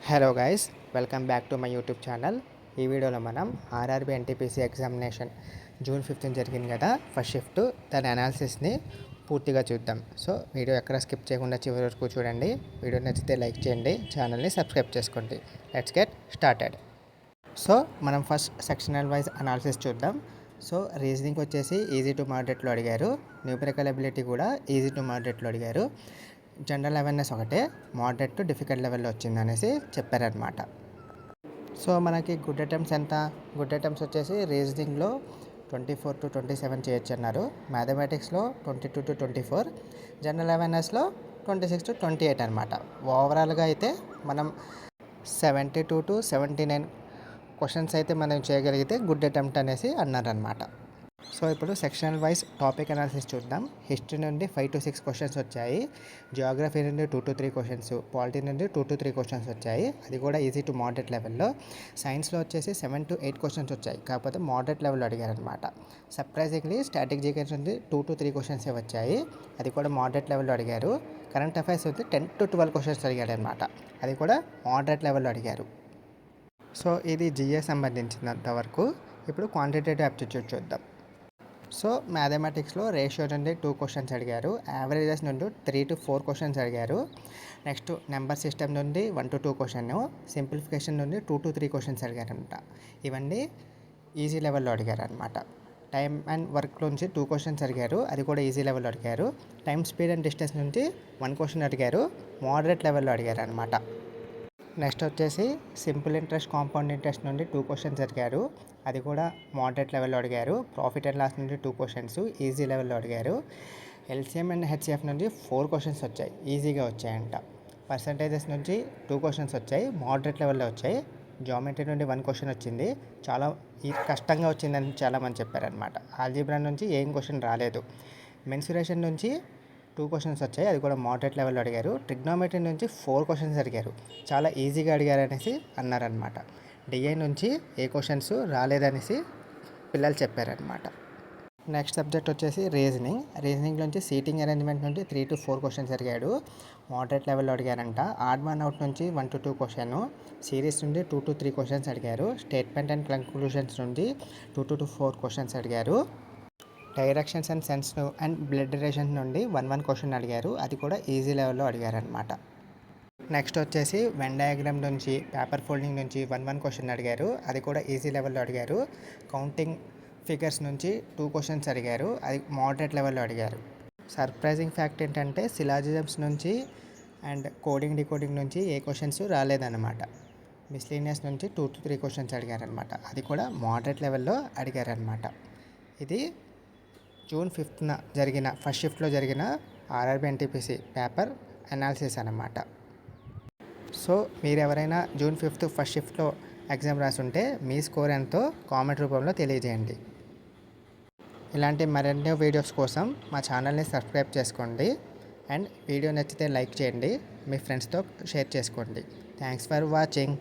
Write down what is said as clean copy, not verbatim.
Hello guys, welcome back to my YouTube channel. ఈ వీడియోలో మనం ఆర్ఆర్బీ ఎన్టీపీసీ ఎగ్జామినేషన్ జూన్ 15 జరిగింది కదా, ఫస్ట్ షిఫ్ట్ దాని అనాలిసిస్ని పూర్తిగా చూద్దాం. సో వీడియో ఎక్కడ స్కిప్ చేయకుండా చివరి వరకు చూడండి. వీడియో నచ్చితే లైక్ చేయండి, ఛానల్ని సబ్స్క్రైబ్ చేసుకోండి. Let's get started. సో మనం ఫస్ట్ సెక్షనల్ వైజ్ అనాలిసిస్ చూద్దాం. సో రీజనింగ్ వచ్చేసి ఈజీ టు మోడరేట్లో అడిగారు. న్యూమరికల్ అబిలిటీ కూడా ఈజీ టు మోడరేట్లో అడిగారు. జనరల్ అవేర్నెస్ ఒకటే మోడరేట్ టు డిఫికల్ట్ లెవెల్లో వచ్చింది అనేసి చెప్పారనమాట. సో మనకి గుడ్ అటెంప్ట్స్ ఎంత? గుడ్ అటెంప్ట్స్ వచ్చేసి రీజనింగ్లో 24 to 27 చేయొచ్చు అన్నారు. మ్యాథమెటిక్స్లో 22 to 24, జనరల్ అవేర్నెస్లో 26 to 28 అనమాట. ఓవరాల్గా అయితే మనం 72 to 79 క్వశ్చన్స్ అయితే మనం చేయగలిగితే గుడ్ అటెంప్ట్ అనేసి అన్నారనమాట. సో ఇప్పుడు సెక్షనల్ వైజ్ టాపిక్ అనాలిసిస్ చూద్దాం. హిస్టరీ నుండి 5 to 6 క్వశ్చన్స్ వచ్చాయి. జియోగ్రఫీ నుండి 2 to 3 క్వశ్చన్స్, పాలిటీ నుండి 2 to 3 క్వశ్చన్స్ వచ్చాయి, అది కూడా ఈజీ టు మోడరేట్ లెవెల్లో. సైన్స్లో వచ్చేసి 7 to 8 క్వశ్చన్స్ వచ్చాయి, కాకపోతే మోడరేట్ లెవెల్లో అడిగారనమాట. సర్ప్రైజింగ్లీ స్టాటిక్ జీకే నుండి 2 to 3 క్వశ్చన్సే వచ్చాయి, అది కూడా మోడరేట్ లెవెల్లో అడిగారు. కరెంట్ అఫైర్స్ వచ్చి 10 to 12 క్వశ్చన్స్ అడిగారనమాట, అది కూడా మోడరేట్ లెవెల్లో అడిగారు. సో ఇది జిఏ సంబంధించినంత వరకు. ఇప్పుడు క్వాంటిటేటివ్ యాప్టిట్యూడ్ చూద్దాం. సో మ్యాథమెటిక్స్లో రేషియో నుండి 2 క్వశ్చన్స్ అడిగారు. యావరేజెస్ నుండి 3 to 4 క్వశ్చన్స్ అడిగారు. నెక్స్ట్ నెంబర్ సిస్టమ్ నుండి 1 to 2 క్వశ్చన్, సింప్లిఫికేషన్ నుండి 2 to 3 క్వశ్చన్స్ అడిగారనమాట. ఇవన్నీ ఈజీ లెవెల్లో అడిగారు అనమాట. టైమ్ అండ్ వర్క్ నుంచి 2 క్వశ్చన్స్ అడిగారు, అది కూడా ఈజీ లెవెల్లో అడిగారు. టైమ్ స్పీడ్ అండ్ డిస్టెన్స్ నుంచి 1 క్వశ్చన్ అడిగారు, మోడరేట్ లెవెల్లో అడిగారు అనమాట. నెక్స్ట్ వచ్చేసి సింపుల్ ఇంట్రెస్ట్, కాంపౌండ్ ఇంట్రెస్ట్ నుండి 2 క్వశ్చన్స్ అడిగారు, అది కూడా మోడరేట్ లెవెల్లో అడిగారు. ప్రాఫిట్ అండ్ లాస్ నుండి 2 క్వశ్చన్స్ ఈజీ లెవెల్లో అడిగారు. ఎల్సిఎం అండ్ హెచ్సిఎఫ్ నుండి 4 క్వశ్చన్స్ వచ్చాయి, ఈజీగా వచ్చాయంట. పర్సంటేజెస్ నుంచి 2 క్వశ్చన్స్ వచ్చాయి, మోడరేట్ లెవెల్లో వచ్చాయి. జామెట్రీ నుండి 1 క్వశ్చన్ వచ్చింది, చాలా కష్టంగా వచ్చిందని చాలామంది చెప్పారనమాట. ఆల్జీబ్రా నుంచి ఏం క్వశ్చన్ రాలేదు. మెన్సురేషన్ నుంచి 2 క్వశ్చన్స్ వచ్చాయి, అది కూడా మోడరేట్ లెవెల్లో అడిగారు. ట్రిగ్నోమెట్రీ నుంచి 4 క్వశ్చన్స్ అడిగారు, చాలా ఈజీగా అడిగారు అనేసి అన్నారనమాట. డిఐ నుంచి ఏ క్వశ్చన్స్ రాలేదనేసి పిల్లలు చెప్పారనమాట. నెక్స్ట్ సబ్జెక్ట్ వచ్చేసి రీజనింగ్ నుంచి సీటింగ్ అరేంజ్మెంట్ నుండి 3 to 4 క్వశ్చన్స్ అడిగాడు, మోడరేట్ లెవెల్లో అడిగారంట. ఆడ్ వన్ అవుట్ నుంచి 1 to 2 క్వశ్చన్, సిరీస్ నుండి 2 to 3 క్వశ్చన్స్ అడిగారు. స్టేట్మెంట్ అండ్ కంక్లూషన్స్ నుండి 2 to 4 క్వశ్చన్స్ అడిగారు. Directions and sense and blood relation నుండి 1 క్వశ్చన్ అడిగారు, అది కూడా ఈజీ లెవెల్లో అడిగారనమాట. నెక్స్ట్ వచ్చేసి వెన్ డయాగ్రామ్ నుంచి, పేపర్ ఫోల్డింగ్ నుంచి 1 క్వశ్చన్ అడిగారు, అది కూడా ఈజీ లెవెల్లో అడిగారు. కౌంటింగ్ ఫిగర్స్ నుంచి 2 క్వశ్చన్స్ అడిగారు, అది మోడరేట్ లెవెల్లో అడిగారు. సర్ప్రైజింగ్ ఫ్యాక్ట్ ఏంటంటే సిలాజిజమ్స్ నుంచి అండ్ కోడింగ్ డికోడింగ్ నుంచి ఏ క్వశ్చన్స్ రాలేదన్నమాట. మిస్లీనియస్ నుంచి 2 to 3 క్వశ్చన్స్ అడిగారనమాట, అది కూడా మోడరేట్ లెవెల్లో అడిగారనమాట. ఇది జూన్ 5th జరిగిన ఫస్ట్ షిఫ్ట్లో జరిగిన ఆర్ఆర్బీ ఎన్టీపీసీ పేపర్ అనాలిసిస్ అన్నమాట. సో మీరు ఎవరైనా జూన్ 5th ఫస్ట్ షిఫ్ట్లో ఎగ్జామ్ రాసుంటే మీ స్కోర్ ఎంతో కామెంట్ రూపంలో తెలియజేయండి. ఇలాంటి మరెన్నో వీడియోస్ కోసం మా ఛానల్ని సబ్స్క్రైబ్ చేసుకోండి అండ్ వీడియో నచ్చితే లైక్ చేయండి, మీ ఫ్రెండ్స్తో షేర్ చేసుకోండి. Thanks for watching.